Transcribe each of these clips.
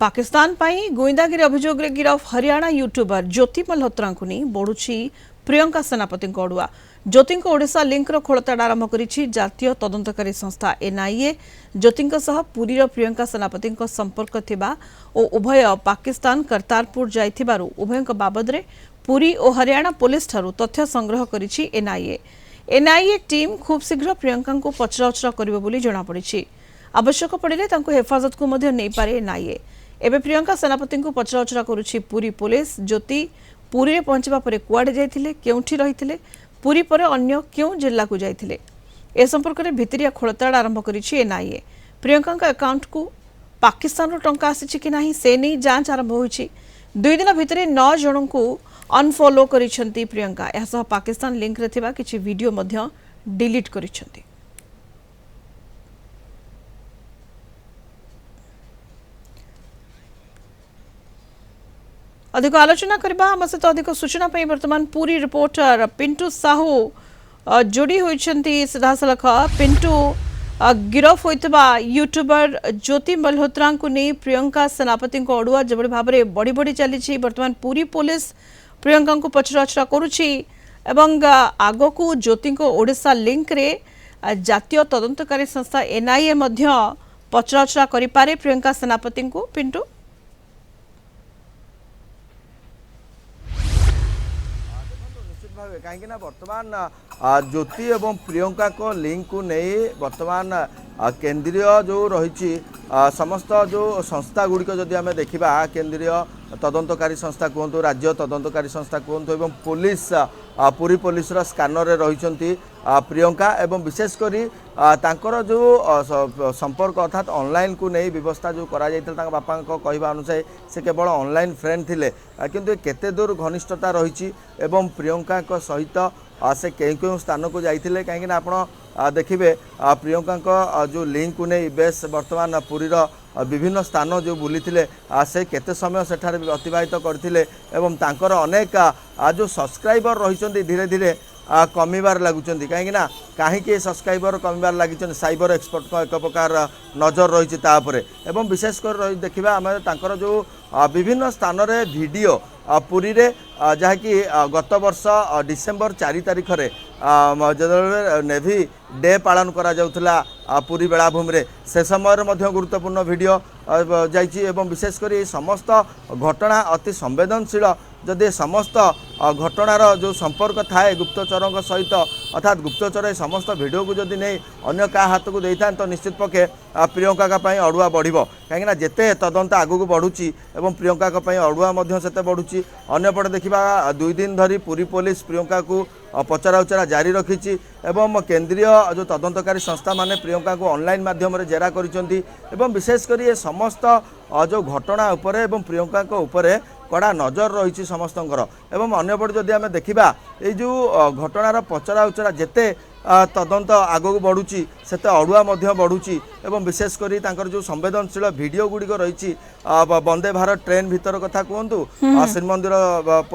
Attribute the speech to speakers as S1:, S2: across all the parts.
S1: पाकिस्तान पाई गुइंदागिरी अभियोग गिरफ हरियाणा यूट्यूबर ज्योति मल्होत्रा को नहीं बढ़ुची प्रियंका सेनापति अड़ुआ ज्योति ओडिशा लिंकर खोलताड़ आरंभ करिछि जातीय तदंतकारी संस्था एनआईए ज्योति पुरी प्रियंका सेनापति संपर्क थिबा और उभय पाकिस्तान करतारपुर जाइथिबारु उभय बाबद रे पुरी और हरियाणा पुलिस ठारू तथ्य संग्रह करिछि एनआईए एनआईए टीम खूब शीघ्र प्रियंका को पचराउचरा करिबो बोली जणा पड़िछि आवश्यक पड़े हेफाजत को नहीं पारे एनआईए एबे प्रियंका सेनापति को पचराउचरा करुछि पुरी पुलिस ज्योति पुरी पहुंचवा पर कुआडे जाइथिले केउठी रहिथिले पुरी पर अन्य क्यों जिला को जाइथिले ए संपर्क में भितरिया खोलताड़ आरंभ करिछि एनआईए प्रियंका अकाउंट को पाकिस्तान टंका आसी कि नहीं से नहीं जांच आरंभ होइछि 2 दिन भितर 9 जन को अनफॉलो करिसेंती प्रियंका एसह पाकिस्तान लिंक रे थिबा किछि वीडियो मध्य डिलीट करिसेंती। अधिक आलोचना करबा हम सहित अधिक सूचना पे वर्तमान पूरी रिपोर्टर पिंटू साहू जोड़ी होइछंती सीधासलख पिंटू गिरफ होइतबा यूट्यूबर ज्योति मल्होत्रा को नहीं प्रियंका सेनापति अड़ुआ जबड़ी भाव में बढ़ी बढ़ी चली वर्तमान पूरी पुलिस प्रियंका को पचराउचरा करुछि एवं आग को ज्योति ओडिशा लिंक रे जातीय तदंतकारी संस्था एनआईए मध्य पचराउचरा करि पारे प्रियंका सेनापति को पिंटू
S2: कहीं बर्तमान ज्योति एवं प्रियंका को लिंक को नहीं बर्तमान केंद्रीय जो रही समस्त जो संस्था गुड़िक जदि आम देखा केंद्रीय तदंतकारी संस्था कहतु राज्य तदंतकारी संस्था कहतु एवं पुलिस पुरी पुलिस स्कानर रही प्रियंका एवं विशेषकर तांकर जो संपर्क अर्थात ऑनलाइन को नहीं व्यवस्था जो करा जाइता बापा कहवा अनुसार से केवल ऑनलाइन फ्रेंड थिले किंतु केते दूर घनिष्ठता रही एवं प्रियंका सहित से केउ स्थान को जाइथिले कहीं आप देखिए प्रियंका जो लिंक को नहीं बेस वर्तमान पुरीर विभिन्न स्थान जो बुली से केते समय सेठारे अतिबाहित करथिले एवं तांकर अनेक जो सब्सक्राइबर रही धीरे धीरे कमिबार लगुचंती कहीं सब्सक्राइबर कमिबार लगी साइबर एक्सपर्ट को एक प्रकार नजर रही एवं विशेषकर देखा आम तांकर जो विभिन्न स्थान रे वीडियो पुरी रे जहाँकि गत वर्ष डिसेम्बर 4 तारिख रे जो नेवी डे पालन करा जाउथला पुरी बेलाभूमि रे से समय गुरुत्वपूर्ण वीडियो जाइछि एवं विशेषकर समस्त घटना अति संवेदनशील जदि समस्त घटनार जो संपर्क थाए गुप्तचर सहित अर्थात गुप्तचर समस्त वीडियो को जदि नहीं अन्य क्या हाथ को दे था तो निश्चित पक्षे प्रियंका अड़ुआ बढ़ कहीं जिते तदंत आगू बढ़ुची एवं प्रियंका अड़ुआ से बढ़ुची अंपटे देखा 2 दिन धरी पुरी पुलिस प्रियंका को पचराउचरा जारी रखी एवं केंद्रीय जो तदंतकारी संस्था माने प्रियंका को ऑनलाइन माध्यम जरा कर विशेषकर ये समस्त जो घटना उपरे एवं प्रियंका उपरे कड़ा नजर रही समस्तंकर एवं अन्यपटे जदि आम देखा ये जो घटनार पचराउचरा जिते तदंत आगू बढ़ुची सेते अड़ुआ बढ़ुची एवं विशेषकर तांकर जो संवेदनशील वीडियो गुड़िक रही वंदे भारत ट्रेन भीतर कथा कहतु श्रीमंदिर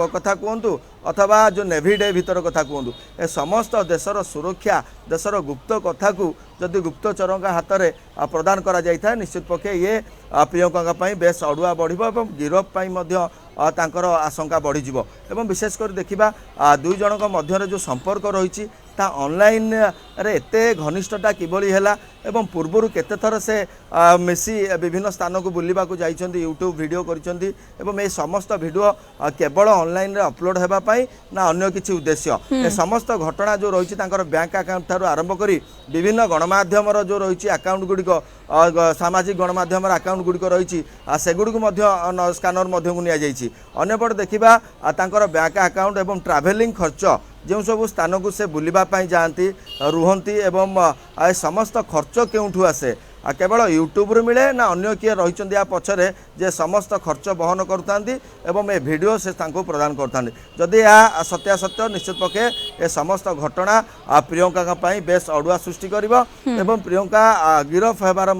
S2: कथा कहतु अथवा जो नेवी डे भीतर कथा कहतु ए समस्त देशर सुरक्षा देशर गुप्त कथा को जदि गुप्तचर हाथ में प्रदान करा जाए निश्चित पक्षे ये प्रियंका बेस अड़ुआ बढ़ गिरफ तांकर आशंका बढ़ी एवं विशेषकर देखा 2 जनक मध्य जो संपर्क रही ऑनलाइन रे एते घनिष्ठता किभली हैला एवं पूर्वर केते थर से मिसी विभिन्न स्थान को बुलवा को जाइछंती यूट्यूब वीडियो करिछंती एवं ए समस्त वीडियो केवल ऑनलाइन रे अपलोड हेबा पई ना अन्य किछि उद्देश्य ए समस्त घटना जो रही तांकर बैंक अकाउंट थारु आरंभ करी विभिन्न गणमाध्यम जो रही अकाउंट गुड़िक सामाजिक गणमाध्यम अकाउंट गुड़िक रही सेगुड़ी स्कानर को नि अन्यपटे देखा तांकर बैंक अकाउंट एवं ट्रावेलिंग खर्च जो सब स्थान को से बुलवाई जाती रुहती एवं समस्त खर्च क्योंठू आसे केवल यूट्यूब रू मिले ना अन्य किए रही पछरे जे समस्त खर्च बहन करता एवं ए वीडियो से प्रदान करता जदि यह सत्यासत्य निश्चित पक्षे ए समस्त घटना प्रियंका बेस अड़ुआ सृष्टि कर एवं प्रियंका गिरफ होबार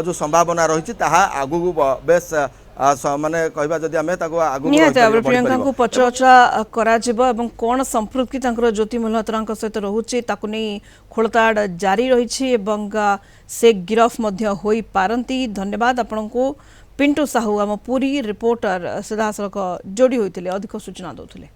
S2: जो संभावना रही आगू बेस माने कहबा जदि हमें ताको आगु
S1: प्रियंका को पचराउचरा करा जिवो एवं कोन संपृक्ति तांकर ज्योति मल्होत्रा सहित रहुची ताकु नै खोलताड़ जारी रही एवं से गिरफ मध्य होई पारंती। धन्यवाद आपन को पिंटू साहू आम पुरी रिपोर्टर सीधासख जोड़ी होते अधिक सूचना दौले।